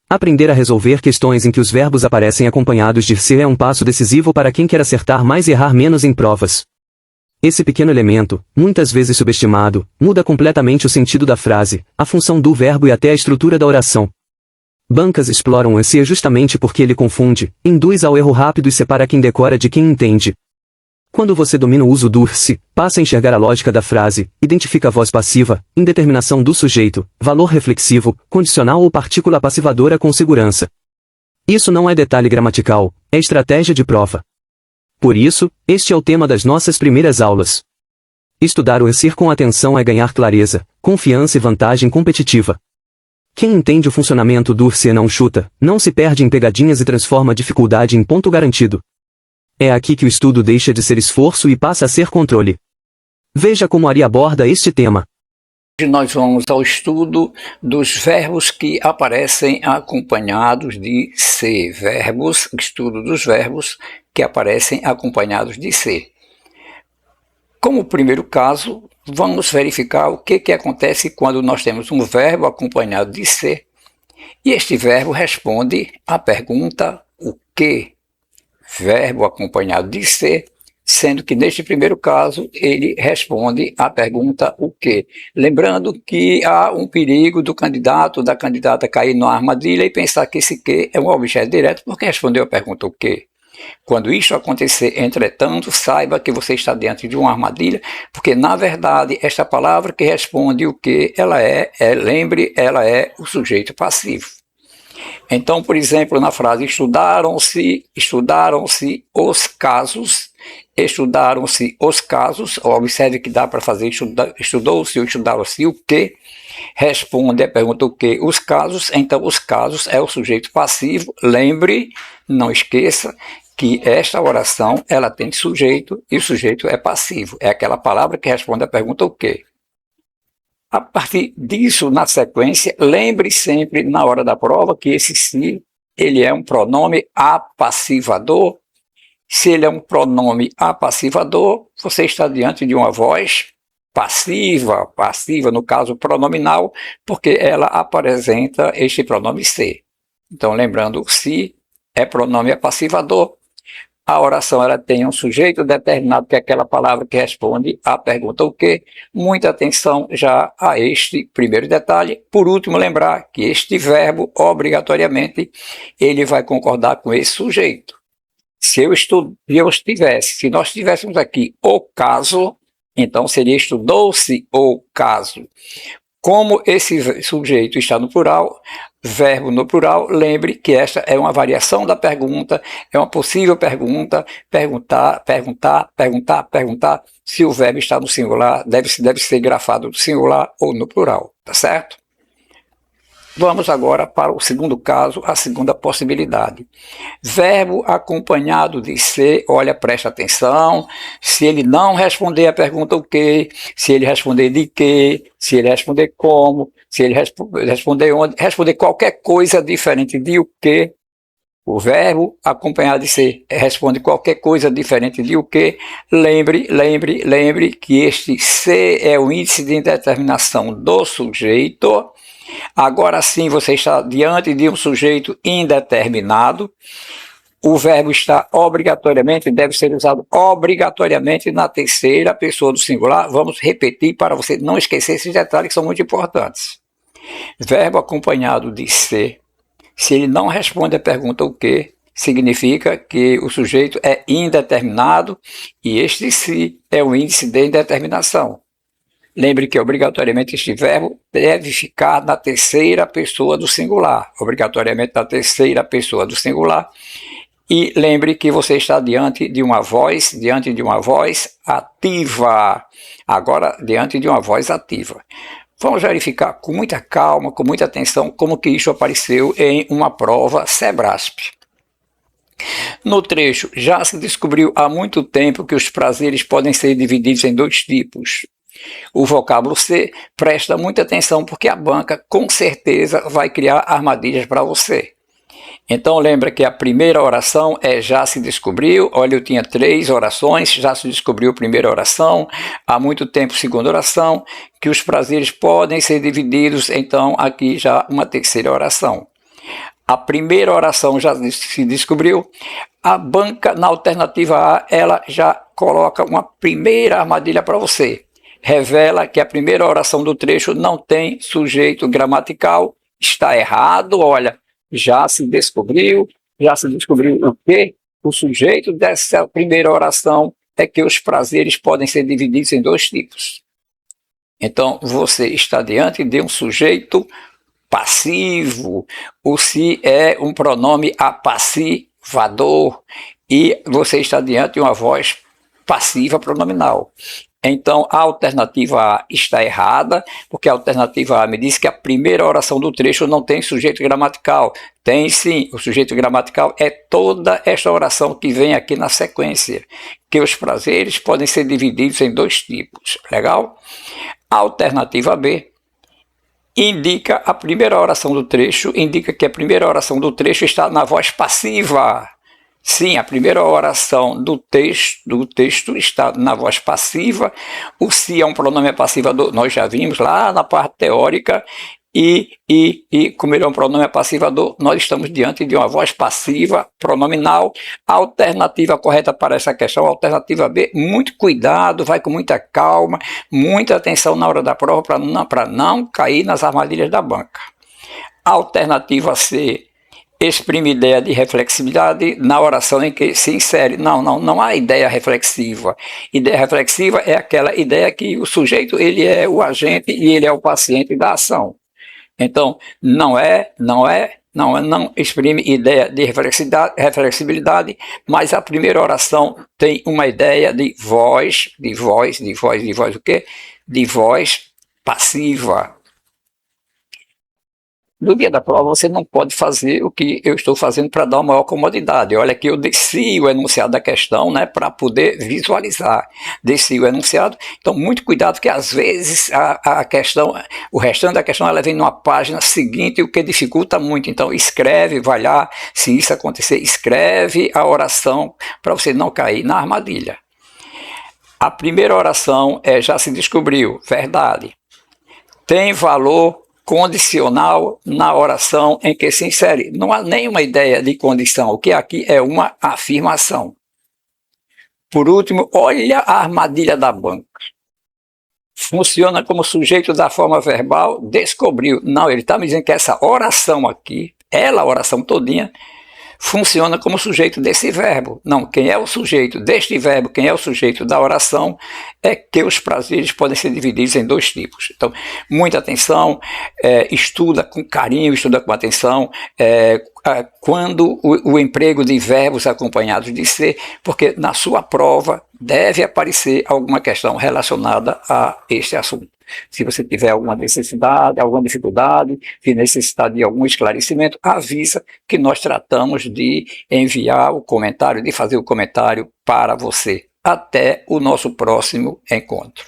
Aprender a resolver questões em que os verbos aparecem acompanhados de se é um passo decisivo para quem quer acertar mais e errar menos em provas. Esse pequeno elemento, muitas vezes subestimado, muda completamente o sentido da frase, a função do verbo e até a estrutura da oração. Bancas exploram esse justamente porque ele confunde, induz ao erro rápido e separa quem decora de quem entende. Quando você domina o uso do se, passa a enxergar a lógica da frase, identifica a voz passiva, indeterminação do sujeito, valor reflexivo, condicional ou partícula passivadora com segurança. Isso não é detalhe gramatical, é estratégia de prova. Por isso, este é o tema das nossas primeiras aulas. Estudar o ser com atenção é ganhar clareza, confiança e vantagem competitiva. Quem entende o funcionamento do se não chuta, não se perde em pegadinhas e transforma a dificuldade em ponto garantido. É aqui que o estudo deixa de ser esforço e passa a ser controle. Veja como Ari aborda este tema. Hoje nós vamos ao estudo dos verbos que aparecem acompanhados de se. Estudo dos verbos que aparecem acompanhados de se. Como primeiro caso, vamos verificar o que acontece quando nós temos um verbo acompanhado de se e este verbo responde à pergunta o que. Verbo acompanhado de se, sendo que neste primeiro caso ele responde à pergunta o que. Lembrando que há um perigo do candidato ou da candidata cair numa armadilha e pensar que esse que é um objeto direto porque respondeu a pergunta o que. Quando isso acontecer, entretanto, saiba que você está diante de uma armadilha, porque na verdade esta palavra que responde o que ela lembre, ela é o sujeito passivo. Então, por exemplo, na frase estudaram-se os casos, observe que dá para fazer estudou-se ou estudaram-se o que, responde a pergunta o que, os casos, então os casos é o sujeito passivo, lembre, não esqueça, que esta oração ela tem sujeito e o sujeito é passivo, é aquela palavra que responde a pergunta o que. A partir disso, na sequência, lembre sempre na hora da prova que esse se, ele é um pronome apassivador. Se ele é um pronome apassivador, você está diante de uma voz passiva no caso pronominal, porque ela apresenta este pronome se. Então, lembrando, se é pronome apassivador, a oração ela tem um sujeito determinado, que é aquela palavra que responde à pergunta o que. Muita atenção já a este primeiro detalhe. Por último, lembrar que este verbo, obrigatoriamente, ele vai concordar com esse sujeito. Se nós tivéssemos aqui o caso, então seria estudou-se o caso. Como esse sujeito está no plural, verbo no plural, lembre que esta é uma variação da pergunta, é uma possível pergunta, perguntar. Se o verbo está no singular, deve ser grafado no singular ou no plural, tá certo? Vamos agora para o segundo caso, a segunda possibilidade. Verbo acompanhado de se, olha, presta atenção, se ele não responder a pergunta o que, se ele responder de que, se ele responder como, se ele responder onde, responder qualquer coisa diferente de o que, o verbo acompanhado de se responde qualquer coisa diferente de o que, lembre que este se é o índice de indeterminação do sujeito. Agora sim você está diante de um sujeito indeterminado. O verbo está deve ser usado obrigatoriamente na terceira pessoa do singular. Vamos repetir para você não esquecer esses detalhes que são muito importantes. Verbo acompanhado de se ele não responde a pergunta o que, significa que o sujeito é indeterminado e este se é o índice de indeterminação. Lembre que obrigatoriamente este verbo deve ficar na terceira pessoa do singular, obrigatoriamente na terceira pessoa do singular. E lembre que você está diante de uma voz ativa. Agora, diante de uma voz ativa. Vamos verificar com muita calma, com muita atenção, como que isso apareceu em uma prova SEBRASP. No trecho, já se descobriu há muito tempo que os prazeres podem ser divididos em dois tipos. O vocábulo se, presta muita atenção porque a banca com certeza vai criar armadilhas para você. Então lembra que a primeira oração já se descobriu. Olha, eu tinha 3 orações, já se descobriu a primeira oração, há muito tempo segunda oração, que os prazeres podem ser divididos, então aqui já uma terceira oração. A primeira oração já se descobriu. A banca, na alternativa A, ela já coloca uma primeira armadilha para você. Revela que a primeira oração do trecho não tem sujeito gramatical. Está errado, olha, já se descobriu o quê? O sujeito dessa primeira oração é que os prazeres podem ser divididos em dois tipos. Então, você está diante de um sujeito passivo. O se é um pronome apassivador e você está diante de uma voz passiva pronominal. Então, a alternativa A está errada, porque a alternativa A me diz que a primeira oração do trecho não tem sujeito gramatical. Tem sim, o sujeito gramatical é toda esta oração que vem aqui na sequência, que os prazeres podem ser divididos em dois tipos. Legal? A alternativa B indica a primeira oração do trecho, indica que a primeira oração do trecho está na voz passiva. Sim, a primeira oração do texto está na voz passiva. O se é um pronome passivador, nós já vimos lá na parte teórica, e como ele é um pronome passivador, nós estamos diante de uma voz passiva pronominal. A alternativa correta para essa questão, a alternativa B, muito cuidado, vai com muita calma, muita atenção na hora da prova para não cair nas armadilhas da banca. A alternativa C exprime ideia de reflexividade na oração em que se insere. Não há ideia reflexiva. Ideia reflexiva é aquela ideia que o sujeito ele é o agente e ele é o paciente da ação. Então, não exprime ideia de reflexibilidade, mas a primeira oração tem uma ideia de voz o quê? De voz passiva. No dia da prova, você não pode fazer o que eu estou fazendo para dar uma maior comodidade. Olha que eu desci o enunciado da questão, né, para poder visualizar. Desci o enunciado. Então, muito cuidado, porque às vezes a questão, o restante da questão, ela vem numa página seguinte, o que dificulta muito. Então, escreve, vai lá, se isso acontecer, escreve a oração para você não cair na armadilha. A primeira oração já se descobriu, verdade. Tem valor condicional na oração em que se insere. Não há nenhuma ideia de condição, o que aqui é uma afirmação. Por último, olha a armadilha da banca. Funciona como sujeito da forma verbal, descobriu. Não, ele está me dizendo que essa oração aqui, a oração todinha, funciona como sujeito desse verbo. Não, quem é o sujeito deste verbo, quem é o sujeito da oração, é que os prazeres podem ser divididos em dois tipos. Então, muita atenção, estuda com carinho, estuda com atenção, quando o emprego de verbos acompanhados de ser, porque na sua prova deve aparecer alguma questão relacionada a este assunto. Se você tiver alguma necessidade, alguma dificuldade, se necessitar de algum esclarecimento, avisa que nós tratamos de enviar o comentário, de fazer o comentário para você. Até o nosso próximo encontro.